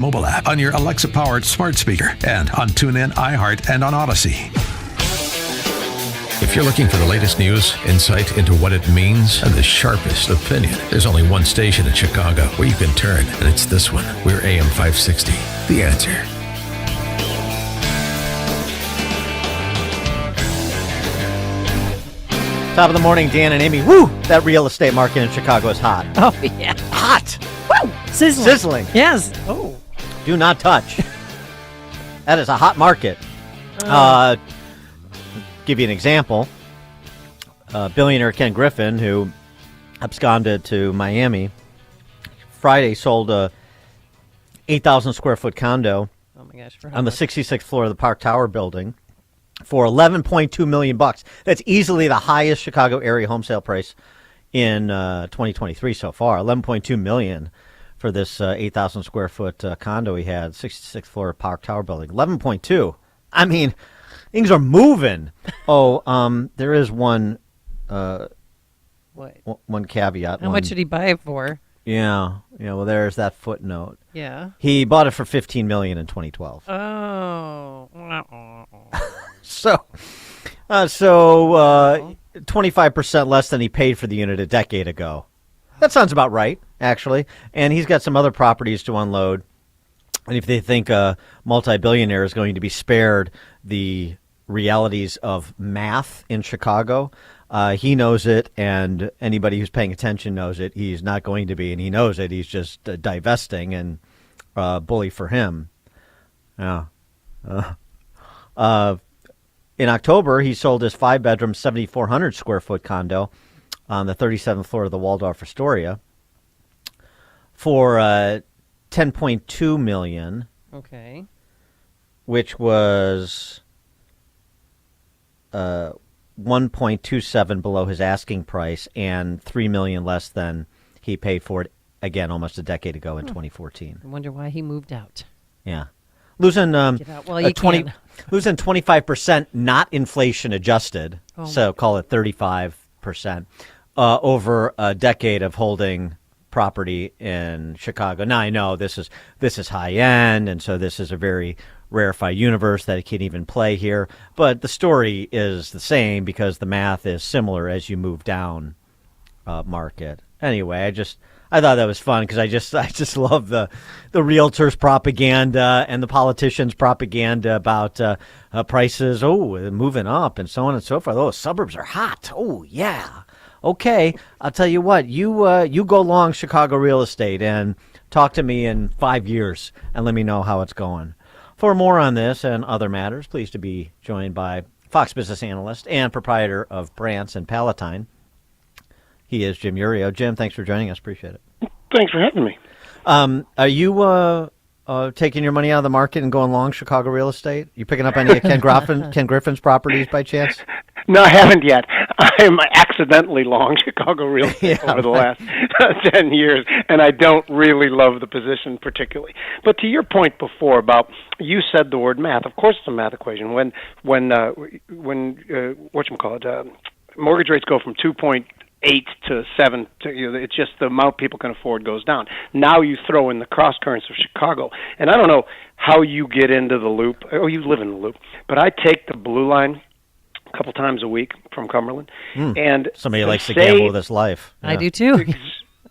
mobile app, on your Alexa-powered smart speaker, and on TuneIn, iHeart, and on Odyssey. If you're looking for the latest news, insight into what it means, and the sharpest opinion, there's only one station in Chicago where you can turn, and it's this one. We're AM 560. The Answer. Top of the morning, Dan and Amy. Woo! That real estate market in Chicago is hot. Oh, yeah. Hot! Woo! Sizzling. Yes. Oh. Do not touch. That is a hot market. Give you an example. Billionaire Ken Griffin, who absconded to Miami, Friday sold a 8,000 square foot condo on the 66th floor of the Park Tower building for $11.2 million. That's easily the highest Chicago area home sale price in 2023 so far. $11.2 million for this 8,000 square foot condo he had, 66th floor of Park Tower building. 11.2. I mean, things are moving. Oh, there is one caveat. How much did he buy it for? Yeah. Well, there's that footnote. Yeah. He bought it for $15 million in 2012. Oh. So 25% less than he paid for the unit a decade ago. That sounds about right, actually. And he's got some other properties to unload. And if they think a multi-billionaire is going to be spared the realities of math in Chicago, he knows it, and anybody who's paying attention knows it. He's not going to be, and he knows it. He's just divesting, and bully for him. Yeah. In October, he sold his 5-bedroom, 7,400 square foot condo on the 37th floor of the Waldorf Astoria for $10.2 million. Okay. Which was 1.27 below his asking price and $3 million less than he paid for it, again, almost a decade ago in 2014. I wonder why he moved out. Yeah. Losing losing 25%, not inflation adjusted, so call it 35%, over a decade of holding property in Chicago. Now, I know this is high end, and so this is a very rarefied universe that it can't even play here. But the story is the same because the math is similar as you move down market. Anyway, I thought that was fun because I just love the realtors' propaganda and the politicians' propaganda about prices. Oh, moving up and so on and so forth. Oh, suburbs are hot. Oh, yeah. Okay, I'll tell you what. You go long Chicago real estate and talk to me in 5 years and let me know how it's going. For more on this and other matters, pleased to be joined by Fox Business Analyst and proprietor of Brantz and Palatine. He is Jim Iuorio. Jim, thanks for joining us. Appreciate it. Thanks for having me. Are you taking your money out of the market and going long Chicago real estate? You picking up any of Ken Griffin's properties by chance? No, I haven't yet. I'm accidentally long Chicago real estate over the last 10 years, and I don't really love the position particularly. But to your point before about, you said the word math. Of course it's a math equation. When mortgage rates go from 2.8 to 7, it's just the amount people can afford goes down. Now you throw in the cross currents of Chicago, and I don't know how you get into the loop. Oh, you live in the loop, but I take the blue line a couple times a week from Cumberland, and somebody likes to gamble with his life. Yeah. I do too.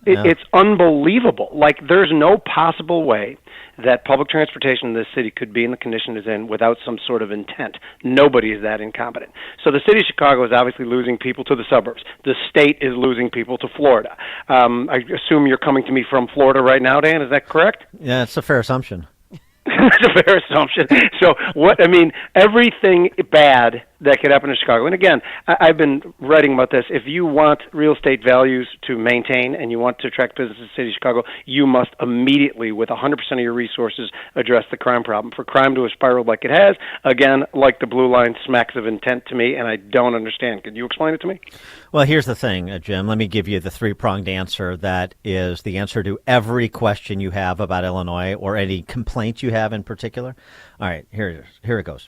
It's unbelievable. Like, there's no possible way that public transportation in this city could be in the condition it's in without some sort of intent. Nobody is that incompetent. So the city of Chicago is obviously losing people to the suburbs. The state is losing people to Florida. I assume you're coming to me from Florida right now, Dan. Is that correct? Yeah, it's a fair assumption. That's a fair assumption. So everything bad that could happen in Chicago. And again, I've been writing about this. If you want real estate values to maintain and you want to attract business to the city of Chicago, you must immediately, with 100% of your resources, address the crime problem. For crime to have spiraled like it has, again, like the blue line, smacks of intent to me, and I don't understand. Could you explain it to me? Well, here's the thing, Jim. Let me give you the three-pronged answer that is the answer to every question you have about Illinois or any complaint you have in particular. All right, here it goes.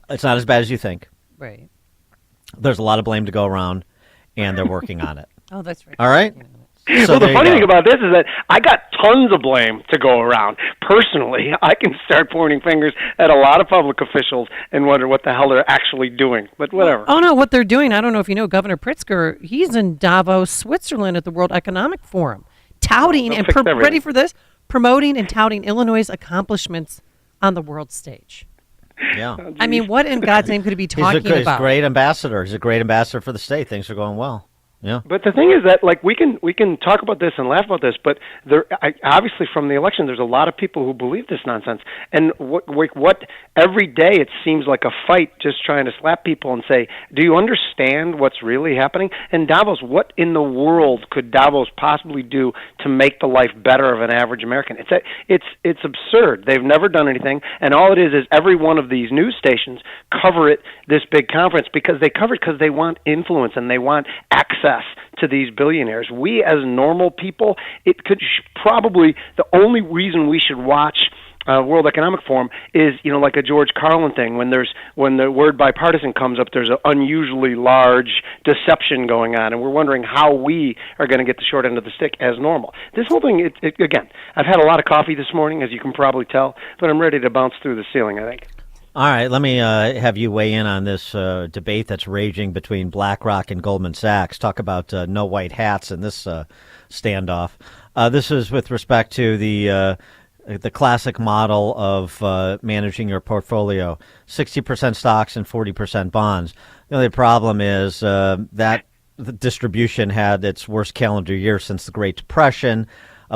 It's not as bad as you think. Right. There's a lot of blame to go around, and they're working on it. Oh, that's right. All right? So well, the there you funny go. thing about this is that I got tons of blame to go around. Personally, I can start pointing fingers at a lot of public officials and wonder what the hell they're actually doing. But whatever. Oh, no, what they're doing, I don't know if you know, Governor Pritzker, he's in Davos, Switzerland at the World Economic Forum, touting They'll and, fix everything. ready for this, promoting and touting Illinois' accomplishments on the world stage. Yeah. I mean, what in God's name could he be He's talking a about? great ambassador. He's a great ambassador for the state. Things are going well. Yeah. But the thing is that, like, we can talk about this and laugh about this, but obviously from the election, there's a lot of people who believe this nonsense. And what every day it seems like a fight, just trying to slap people and say, "Do you understand what's really happening?" And Davos, what in the world could Davos possibly do to make the life better of an average American? It's absurd. They've never done anything, and all it is every one of these news stations cover it, this big conference, because they cover it because they want influence and they want access to these billionaires. We as normal people, it could probably, the only reason we should watch World Economic Forum is, like a George Carlin thing. When the word bipartisan comes up, there's an unusually large deception going on, and we're wondering how we are going to get the short end of the stick as normal. This whole thing, again, I've had a lot of coffee this morning, as you can probably tell, but I'm ready to bounce through the ceiling, I think. All right, let me have you weigh in on this debate that's raging between Blackrock and Goldman Sachs. Talk about no white hats in this standoff. This is with respect to the classic model of managing your portfolio: 60% stocks and 40% bonds. The only problem is that the distribution had its worst calendar year since the Great Depression.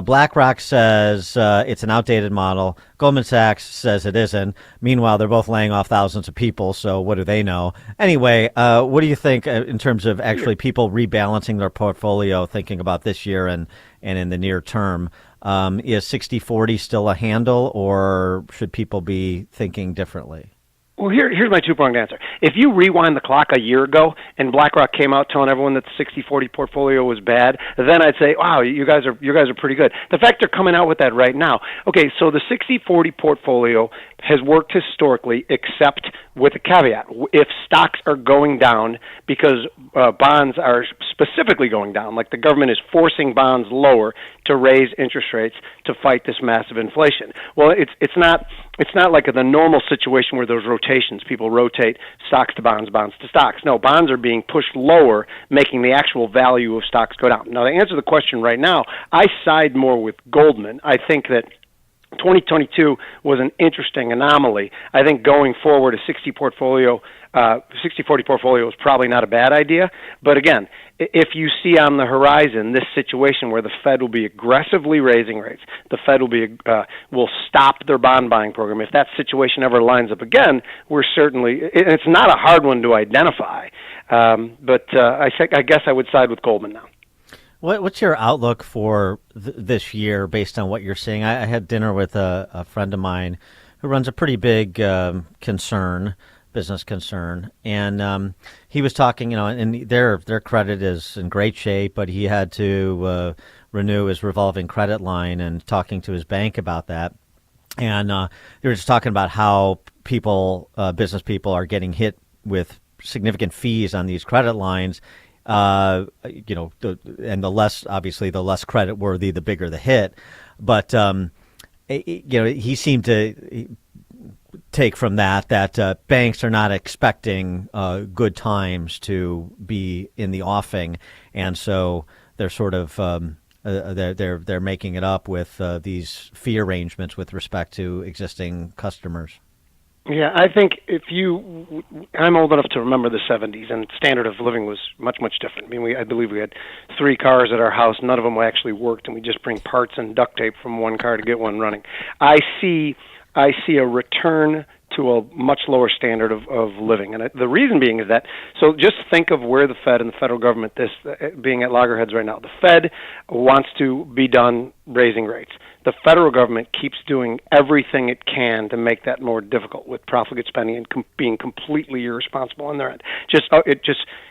BlackRock says it's an outdated model. Goldman Sachs says it isn't. Meanwhile, they're both laying off thousands of people, so what do they know? Anyway, what do you think in terms of actually people rebalancing their portfolio, thinking about this year and in the near term? Is 60-40 still a handle, or should people be thinking differently? Well, here's my two-pronged answer. If you rewind the clock a year ago and BlackRock came out telling everyone that the 60-40 portfolio was bad, then I'd say, wow, you guys are pretty good. The fact they're coming out with that right now. Okay, so the 60-40 portfolio has worked historically, except with a caveat. If stocks are going down because bonds are specifically going down, like the government is forcing bonds lower to raise interest rates to fight this massive inflation. Well, it's not like the normal situation where those rotations, people rotate stocks to bonds, bonds to stocks. No, bonds are being pushed lower, making the actual value of stocks go down. Now, to answer the question right now, I side more with Goldman. I think that 2022 was an interesting anomaly. I think going forward, a 60-40 portfolio is probably not a bad idea. But again, if you see on the horizon this situation where the Fed will be aggressively raising rates, the Fed will stop their bond buying program. If that situation ever lines up again, we're certainly, it's not a hard one to identify. But I guess I would side with Goldman now. What's your outlook for this year based on what you're seeing? I had dinner with a friend of mine who runs a pretty big business concern, and he was talking, and their credit is in great shape, but he had to renew his revolving credit line, and talking to his bank about that. And they were just talking about how business people are getting hit with significant fees on these credit lines. And the less credit worthy, the bigger the hit. But he seemed to take from that banks are not expecting good times to be in the offing, and so they're sort of they're making it up with these fee arrangements with respect to existing customers. Yeah, I think I'm old enough to remember the 70s, and standard of living was much, much different. I mean, I believe we had 3 cars at our house. None of them actually worked, and we just bring parts and duct tape from one car to get one running. I see a return to a much lower standard of living. And the reason being is that, so just think of where the Fed and the federal government, this being at loggerheads right now. The Fed wants to be done raising rates. The federal government keeps doing everything it can to make that more difficult with profligate spending and being completely irresponsible on their end.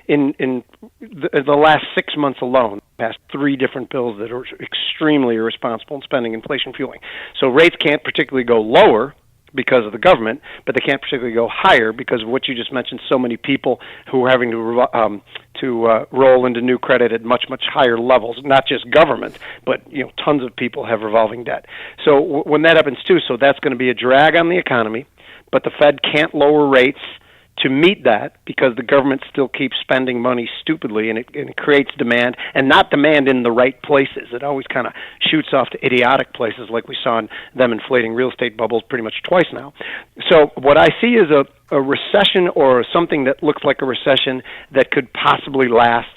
In the last 6 months alone, passed 3 different bills that are extremely irresponsible in spending, inflation fueling. So rates can't particularly go lower because of the government, but they can't particularly go higher because of what you just mentioned. So many people who are having to roll into new credit at much higher levels. Not just government, but tons of people have revolving debt. So when that happens too, so that's going to be a drag on the economy. But the Fed can't lower rates to meet that because the government still keeps spending money stupidly, and it creates demand, and not demand in the right places. It always kind of shoots off to idiotic places, like we saw in them inflating real estate bubbles pretty much twice now. So what I see is a recession, or something that looks like a recession that could possibly last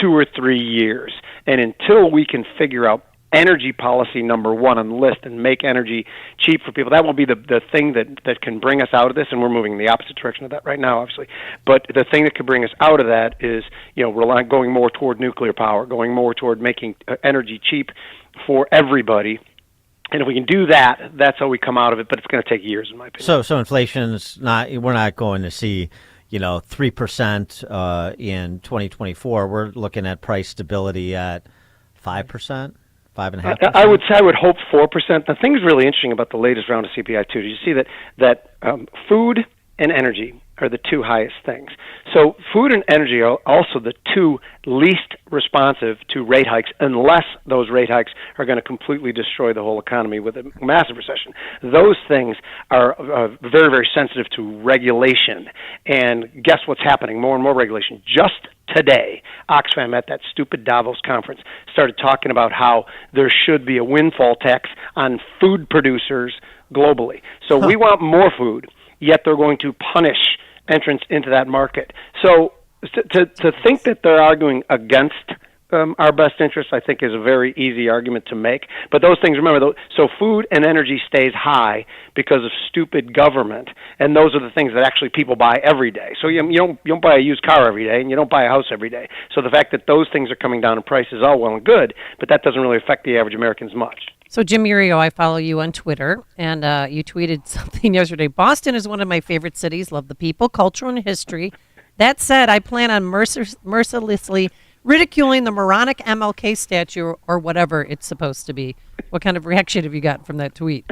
2 or 3 years. And until we can figure out energy policy number one on the list and make energy cheap for people, that will be the thing that can bring us out of this, and we're moving in the opposite direction of that right now, obviously. But the thing that could bring us out of that is, going more toward nuclear power, going more toward making energy cheap for everybody. And if we can do that, that's how we come out of it, but it's going to take years, in my opinion. So inflation's we're not going to see 3% in 2024. We're looking at price stability at 5%. 5.5%? I would say I would hope 4%. The thing is really interesting about the latest round of CPI too. Did you see that food and energy are the two highest things? So food and energy are also the two least responsive to rate hikes, unless those rate hikes are going to completely destroy the whole economy with a massive recession. Those things are very, very sensitive to regulation. And guess what's happening? More and more regulation. Just today, Oxfam at that stupid Davos conference started talking about how there should be a windfall tax on food producers globally. So we want more food, yet they're going to punish entrance into that market. So to think that they're arguing against our best interests, I think, is a very easy argument to make. But those things, remember, so food and energy stays high because of stupid government, and those are the things that actually people buy every day. So you don't buy a used car every day, and you don't buy a house every day. So the fact that those things are coming down in price is all well and good, but that doesn't really affect the average Americans much. So, Jim Iuorio, I follow you on Twitter, and you tweeted something yesterday. Boston is one of my favorite cities. Love the people, culture, and history. That said, I plan on mercilessly ridiculing the moronic MLK statue, or whatever it's supposed to be. What kind of reaction have you gotten from that tweet?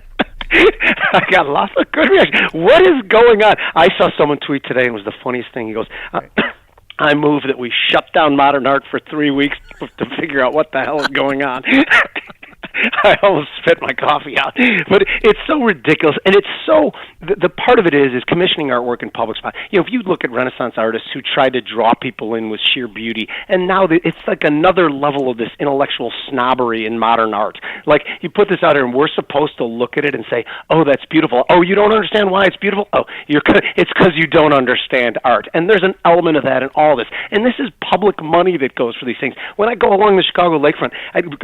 I got lots of good reactions. What is going on? I saw someone tweet today, and it was the funniest thing. He goes, I move that we shut down modern art for 3 weeks to figure out what the hell is going on. I almost spit my coffee out. But it's so ridiculous. And it's so, the part of it is commissioning artwork in public spots. If you look at Renaissance artists who try to draw people in with sheer beauty, and now it's like another level of this intellectual snobbery in modern art. Like, you put this out here, and we're supposed to look at it and say, oh, that's beautiful. Oh, you don't understand why it's beautiful? Oh, it's because you don't understand art. And there's an element of that in all this. And this is public money that goes for these things. When I go along the Chicago lakefront,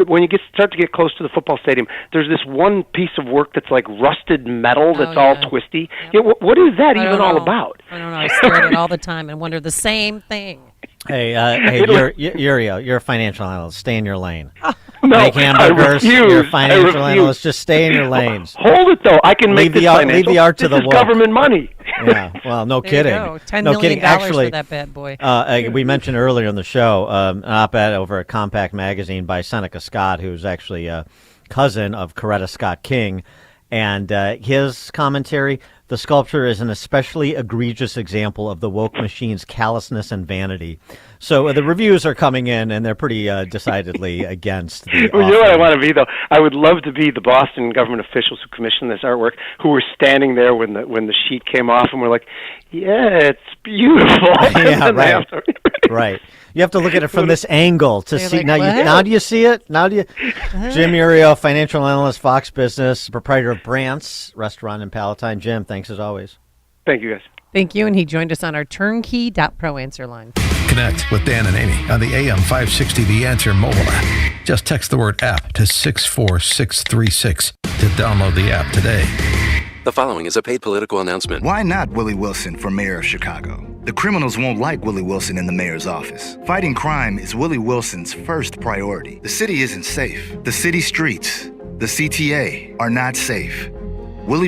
when you start to get close to the football stadium, there's this one piece of work that's like rusted metal that's all twisty. Yep. What is that even all about? I don't know. I stare at it all the time and wonder the same thing. Hey, Iuorio, you're a financial analyst. Stay in your lane. No, make hamburgers. You're a financial analyst. Just stay in your lanes. Hold it, though. I can make this financial. Leave the art to the This is government money. Yeah, well, no kidding. $10 no million kidding. Actually, for that bad boy. We mentioned earlier in the show an op-ed over at Compact Magazine by Seneca Scott, who's actually a cousin of Coretta Scott King. And his commentary, the sculpture is an especially egregious example of the woke machine's callousness and vanity. So the reviews are coming in, and they're pretty decidedly against the Well, you know what I want to be, though? I would love to be the Boston government officials who commissioned this artwork, who were standing there when the sheet came off, and were like, yeah, it's beautiful. Yeah, right. Right. You have to look at it from this angle to see. Like, now do you see it? Now do you? Jim Iuorio, financial analyst, Fox Business, proprietor of Brandt's Restaurant in Palatine. Jim, thanks as always. Thank you, guys. Thank you, and he joined us on our turnkey.pro answer line. Connect with Dan and Amy on the AM 560 The Answer mobile app. Just text the word app to 64636 to download the app today. The following is a paid political announcement. Why not Willie Wilson for mayor of Chicago? The criminals won't like Willie Wilson in the mayor's office. Fighting crime is Willie Wilson's first priority. The city isn't safe. The city streets, the CTA, are not safe. Willie